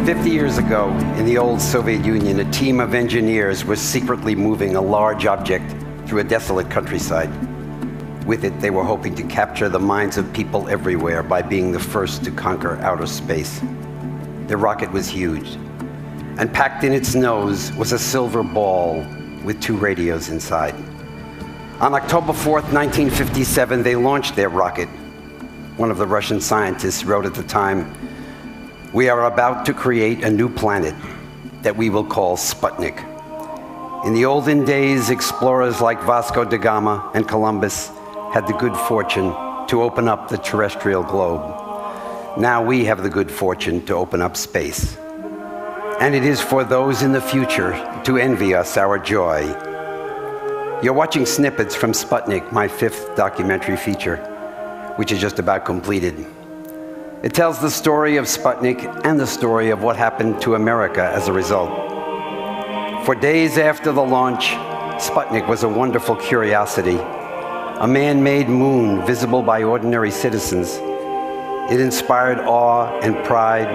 50 years ago, in the old Soviet Union, a team of engineers was secretly moving a large object through a desolate countryside. With it, they were hoping to capture the minds of people everywhere by being the first to conquer outer space. The rocket was huge, and packed in its nose was a silver ball with 2 radios inside. On October 4th, 1957, they launched their rocket. One of the Russian scientists wrote at the time, "We are about to create a new planet that we will call Sputnik." In the olden days, explorers like Vasco da Gama and Columbus had the good fortune to open up the terrestrial globe. Now we have the good fortune to open up space. And it is for those in the future to envy us our joy. You're watching snippets from Sputnik, my 5th documentary feature, which is just about completed. It tells the story of Sputnik and the story of what happened to America as a result. For days after the launch, Sputnik was a wonderful curiosity, a man-made moon visible by ordinary citizens. It inspired awe and pride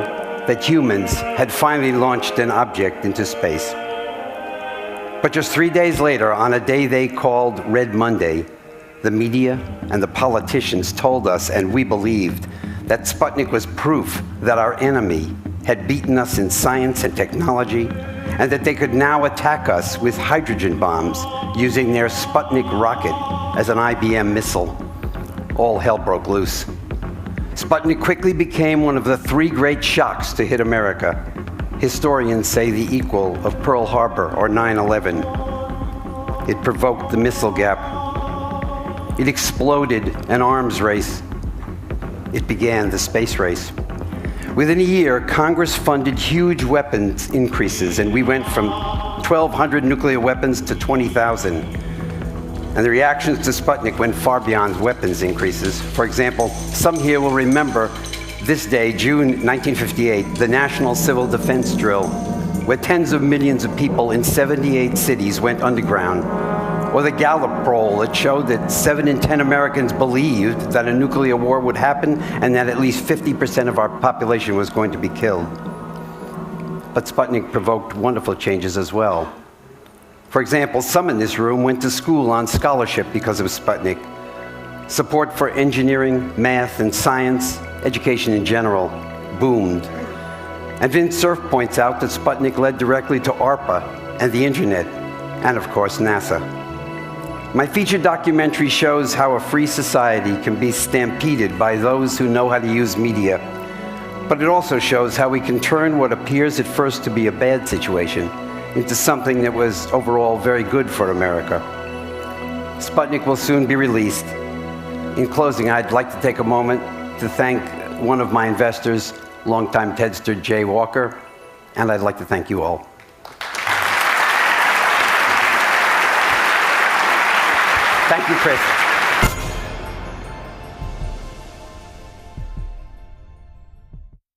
that humans had finally launched an object into space. But just 3 days later, on a day they called Red Monday, the media and the politicians told us, and we believed, that Sputnik was proof that our enemy had beaten us in science and technology, and that they could now attack us with hydrogen bombs using their Sputnik rocket as an IBM missile. All hell broke loose. Sputnik quickly became one of the 3 great shocks to hit America. Historians say the equal of Pearl Harbor or 9/11. It provoked the missile gap. It exploded an arms race. It began the space race. Within a year, Congress funded huge weapons increases, and we went from 1,200 nuclear weapons to 20,000. And the reactions to Sputnik went far beyond weapons increases. For example, some here will remember this day, June 1958, the National Civil Defense Drill, where tens of millions of people in 78 cities went underground. Or the Gallup poll that showed that 7 in 10 Americans believed that a nuclear war would happen and that at least 50% of our population was going to be killed. But Sputnik provoked wonderful changes as well. For example, some in this room went to school on scholarship because of Sputnik. Support for engineering, math, and science, education in general, boomed. And Vince Cerf points out that Sputnik led directly to ARPA and the internet, and of course, NASA. My feature documentary shows how a free society can be stampeded by those who know how to use media. But it also shows how we can turn what appears at first to be a bad situation into something that was overall very good for America. Sputnik will soon be released. In closing, I'd like to take a moment to thank one of my investors, longtime TEDster Jay Walker, and I'd like to thank you all. Thank you, Chris.